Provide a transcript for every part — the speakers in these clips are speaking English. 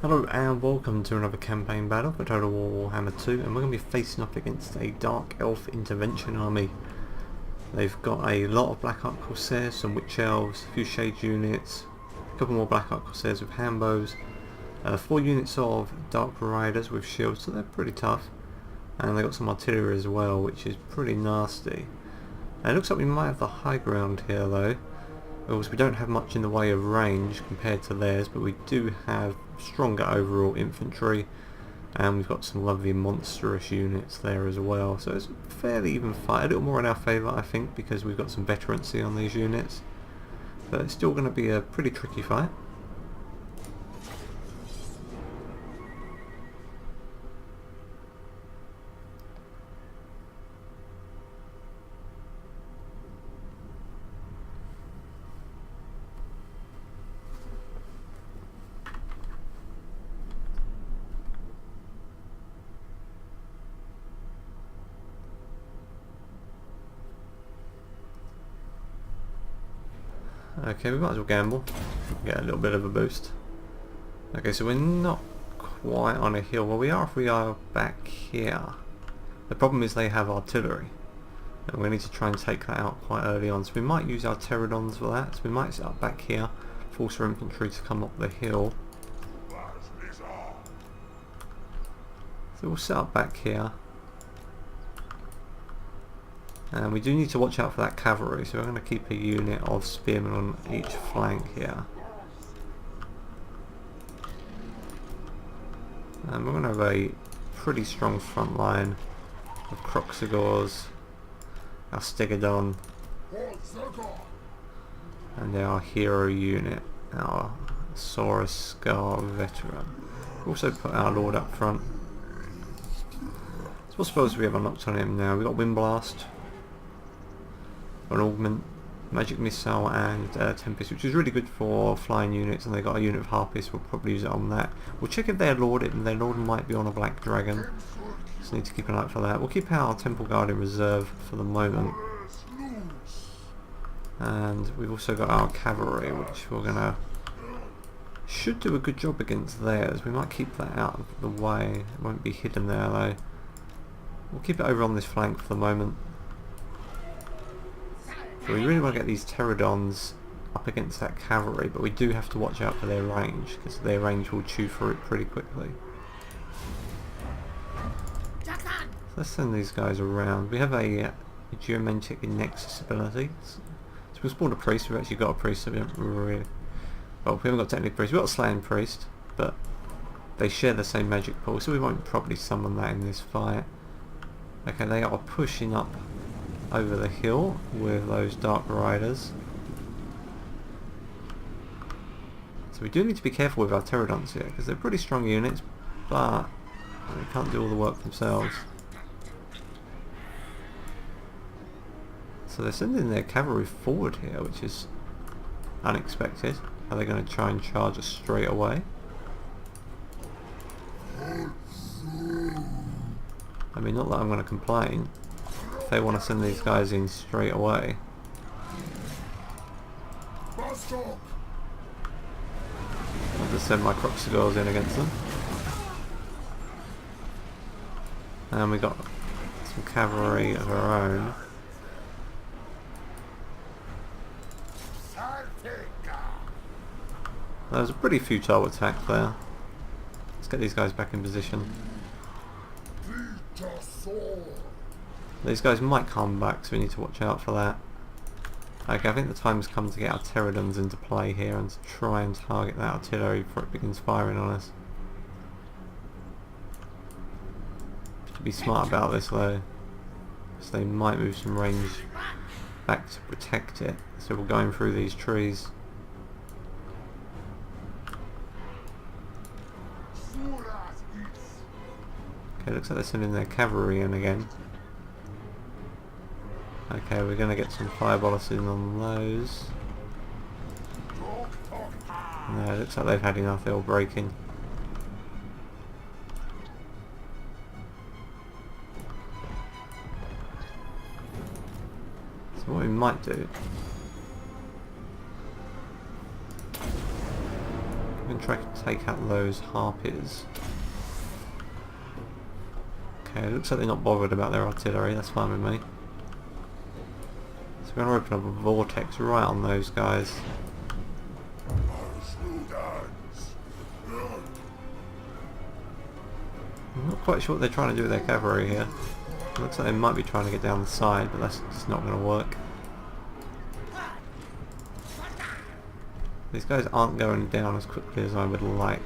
Hello and welcome to another campaign battle for Total War Warhammer 2, and we're going to be facing up against a Dark Elf intervention army. They've got a lot of Black Ark Corsairs, some Witch Elves, a few Shade units, a couple more Black Ark Corsairs with handbows, 4 units of Dark Riders with shields, so they're pretty tough, and they've got some artillery as well, which is pretty nasty. It looks like we might have the high ground here though. Of course, we don't have much in the way of range compared to theirs, but we do have stronger overall infantry, and we've got some lovely monstrous units there as well. So it's a fairly even fight, a little more in our favour I think, because we've got some veterancy on these units, but it's still going to be a pretty tricky fight. Okay, we might as well gamble, get a little bit of a boost. Okay, so we're not quite on a hill. Well, we are if we are back here. The problem is they have artillery, and we need to try and take that out quite early on. So we might use our pterodons for that. So we might set up back here, force our infantry to come up the hill. So we'll set up back here. And we do need to watch out for that cavalry, so we're going to keep a unit of spearmen on each flank here. And we're going to have a pretty strong front line of Croxigors, our Stegodon, and our hero unit, our Saurus Scar veteran. We'll also put our Lord up front. So I suppose we have a knocked on him now. We've got Wind Blast, an augment, magic missile, and tempest, which is really good for flying units, and they got a unit of harpists. We'll probably use it on that. We'll check if their lord might be on a black dragon, so need to keep an eye out for that. We'll keep our temple guard in reserve for the moment, and we've also got our cavalry, which we're gonna should do a good job against theirs. We might keep that out of the way. It won't be hidden there though. We'll keep it over on this flank for the moment. So we really want to get these pterodons up against that cavalry, but we do have to watch out for their range, because their range will chew through it pretty quickly. So let's send these guys around. We have a geomantic nexus ability. So we'll spawn a priest. We've actually got a priest, so we haven't really... Well, we haven't got technically a priest. We've got a slaying priest, but they share the same magic pool, so we won't probably summon that in this fight. Okay, they are pushing up over the hill with those Dark Riders. So we do need to be careful with our pterodons here, because they're pretty strong units, but they can't do all the work themselves. So they're sending their cavalry forward here, which is unexpected. Are they going to try and charge us straight away? I mean, not that I'm going to complain. They want to send these guys in straight away. I'll just send my Croxigors in against them. And we got some cavalry of our own. That was a pretty futile attack there. Let's get these guys back in position. These guys might come back, so we need to watch out for that. Okay, I think the time has come to get our pterodons into play here and to try and target that artillery before it begins firing on us. To be smart about this though, because they might move some range back to protect it. So we're going through these trees. Okay, looks like they're sending their cavalry in again. Okay, we're going to get some fireballs in on those. No, it looks like they've had enough, they're all breaking. So what we might do going to try to take out those harpies. Okay, it looks like they're not bothered about their artillery, that's fine with me. So we're going to open up a vortex right on those guys. I'm not quite sure what they're trying to do with their cavalry here. It looks like they might be trying to get down the side, but that's just not going to work. These guys aren't going down as quickly as I would like.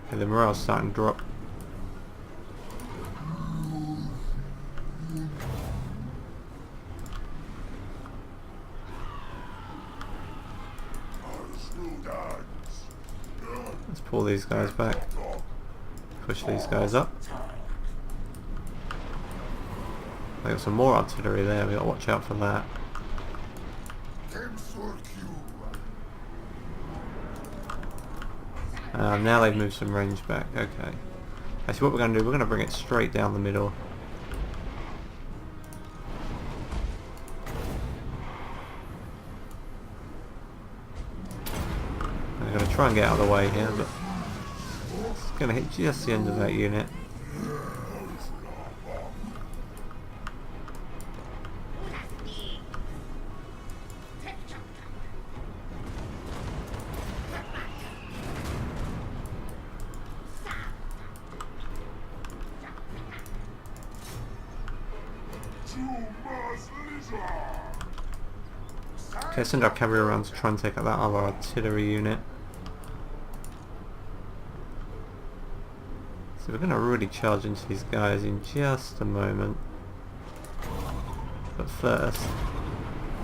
Okay, the morale's starting to drop. Let's pull these guys back. Push these guys up. They got some more artillery there, we got to watch out for that. Now they've moved some range back, okay. Actually what we're going to do, we're going to bring it straight down the middle. I'm going to try and get out of the way here, but it's going to hit just the end of that unit. Okay, send our cavalry around to try and take out that other artillery unit. So we're going to really charge into these guys in just a moment. But first,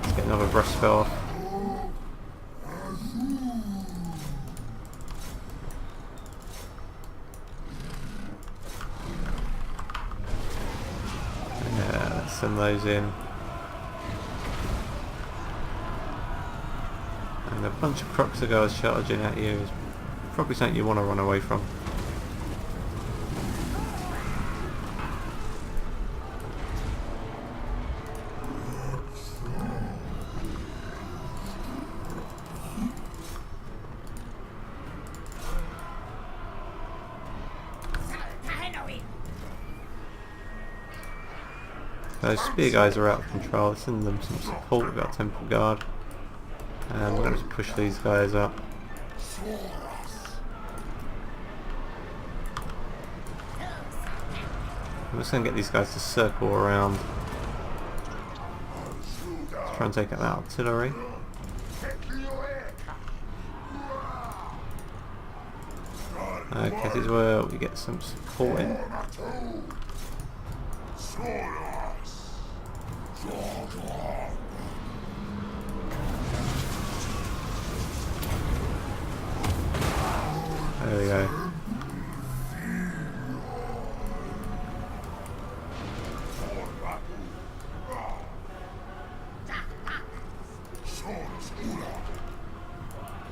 let's get another breath spell off. Yeah, let's send those in. And a bunch of crocodiles charging at you is probably something you want to run away from. Those spear guys are out of control, let's send them some support. We've got Temple Guard. And we're going to push these guys up. I'm just going to get these guys to circle around. Let's try and take out that artillery. Okay, this is where we get some support in. There we go.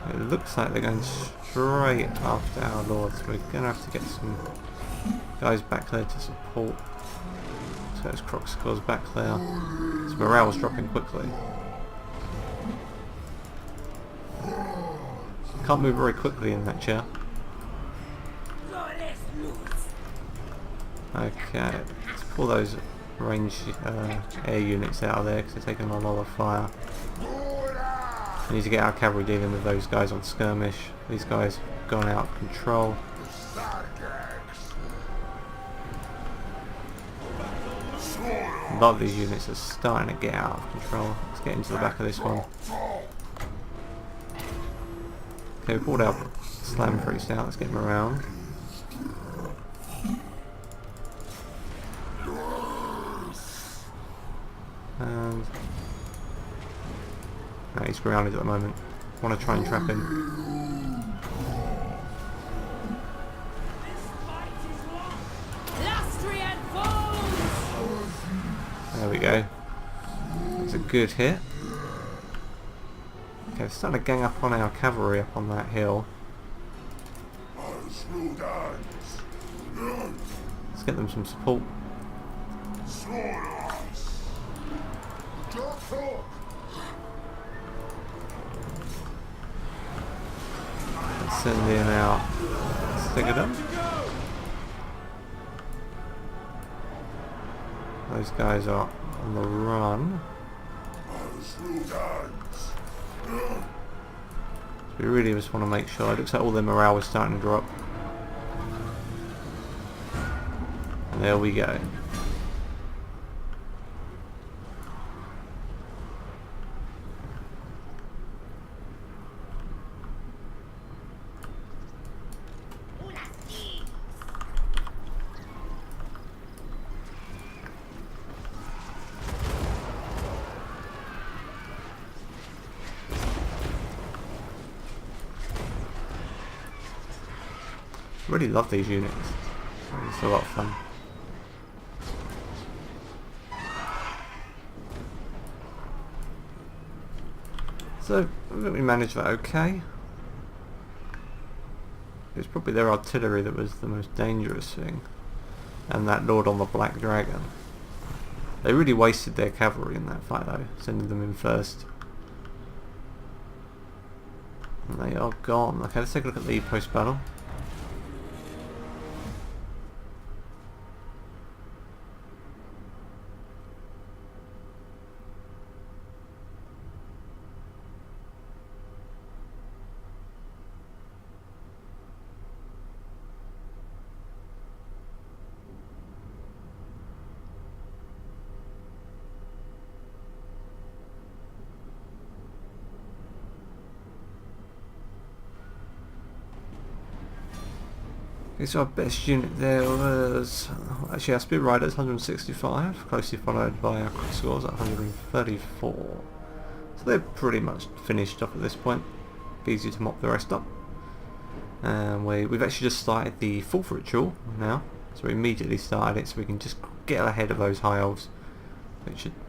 It looks like they're going straight after our lord, so we're going to have to get some guys back there to support. So there's Crocscores back there. So morale's dropping quickly. Can't move very quickly in that chair. Okay, let's pull those range air units out of there because they're taking a lot of fire. We need to get our cavalry dealing with those guys on skirmish. These guys have gone out of control. A lot of these units are starting to get out of control. Let's get into the back of this one. Okay, we pulled our slam priest out, let's get him around. And no, he's grounded at the moment. I want to try and trap him. There we go. That's a good hit. Okay, we're starting to gang up on our cavalry up on that hill. Let's get them some support. Let's send in our Stigadum. Those guys are on the run. So we really just want to make sure. It looks like all their morale is starting to drop. And there we go. Really love these units. It's a lot of fun. So I think we managed that okay. It's probably their artillery that was the most dangerous thing, and that Lord on the Black Dragon. They really wasted their cavalry in that fight though, sending them in first. And they are gone. Okay, let's take a look at the post-battle. Okay, so our best unit there was actually our Spear Riders, 165, closely followed by our Crossgores at 134. So they're pretty much finished up at this point. Easy to mop the rest up. And we've actually just started the 4th ritual now, so we immediately started it, so we can just get ahead of those high elves.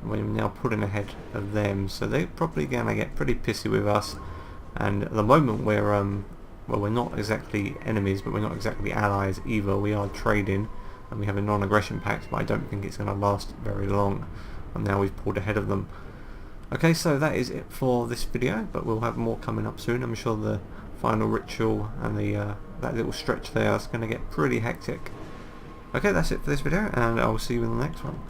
We're now pulling ahead of them, so they're probably going to get pretty pissy with us. And at the moment well, we're not exactly enemies, but we're not exactly allies either. We are trading, and we have a non-aggression pact, but I don't think it's going to last very long. And now we've pulled ahead of them. Okay, so that is it for this video, but we'll have more coming up soon. I'm sure the final ritual and that little stretch there is going to get pretty hectic. Okay, that's it for this video, and I'll see you in the next one.